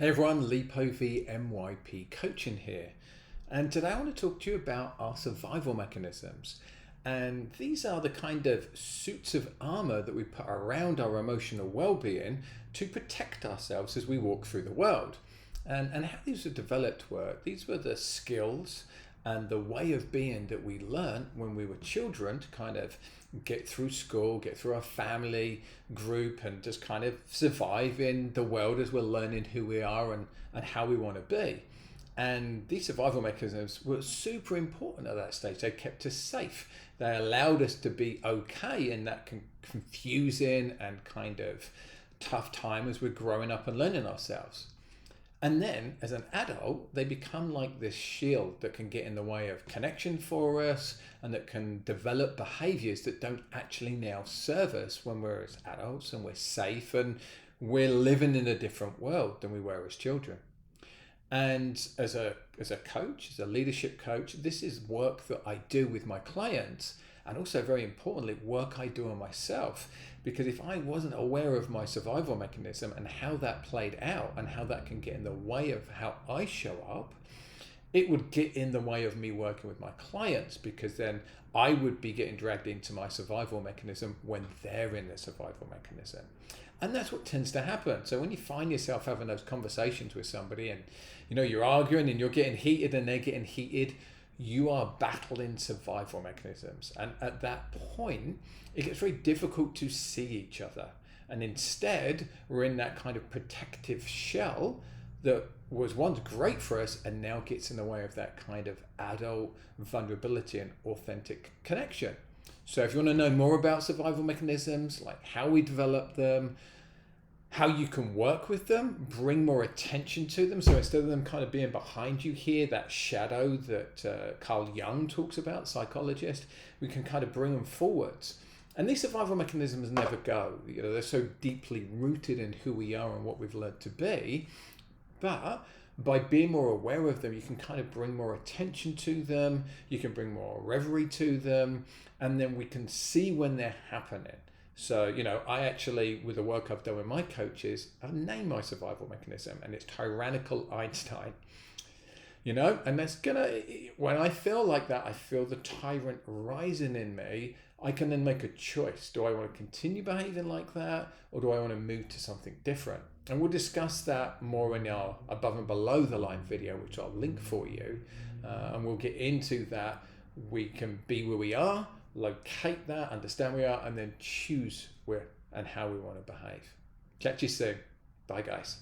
Hey everyone, Lee Povey, MYP Coaching here. And today I want to talk to you about our survival mechanisms. And these are the kind of suits of armor that we put around our emotional well-being to protect ourselves as we walk through the world. And how these were developed were, these were the skills and the way of being that we learned when we were children to kind of get through school, get through our family group, and just kind of survive in the world as we're learning who we are and how we want to be. And these survival mechanisms were super important at that stage. They kept us safe. They allowed us to be okay in that confusing and kind of tough time as we're growing up and learning ourselves. And then as an adult, they become like this shield that can get in the way of connection for us and that can develop behaviors that don't actually now serve us when we're as adults and we're safe and we're living in a different world than we were as children. And as a coach, as a leadership coach, this is work that I do with my clients, and also very importantly, work I do on myself. Because if I wasn't aware of my survival mechanism and how that played out and how that can get in the way of how I show up, it would get in the way of me working with my clients, because then I would be getting dragged into my survival mechanism when they're in their survival mechanism. And that's what tends to happen. So when you find yourself having those conversations with somebody and you're arguing and you're getting heated and they're getting heated, you are battling survival mechanisms. And at that point, it gets very difficult to see each other. And instead, we're in that kind of protective shell that was once great for us and now gets in the way of that kind of adult vulnerability and authentic connection. So if you want to know more about survival mechanisms, like how we develop them, how you can work with them, bring more attention to them. So instead of them kind of being behind you here, that shadow that Carl Jung talks about, psychologist, we can kind of bring them forwards. And these survival mechanisms never go. They're so deeply rooted in who we are and what we've learned to be. But by being more aware of them, you can kind of bring more attention to them. You can bring more reverie to them. And then we can see when they're happening. So, I actually, with the work I've done with my coaches, I've named my survival mechanism, and it's tyrannical Einstein. And that's when I feel like that, I feel the tyrant rising in me, I can then make a choice. Do I want to continue behaving like that, or do I want to move to something different? And we'll discuss that more in our above and below the line video, which I'll link for you. And we'll get into that. We can be where we are, locate that, understand where we are, and then choose where and how we want to behave. Catch you soon. Bye, guys.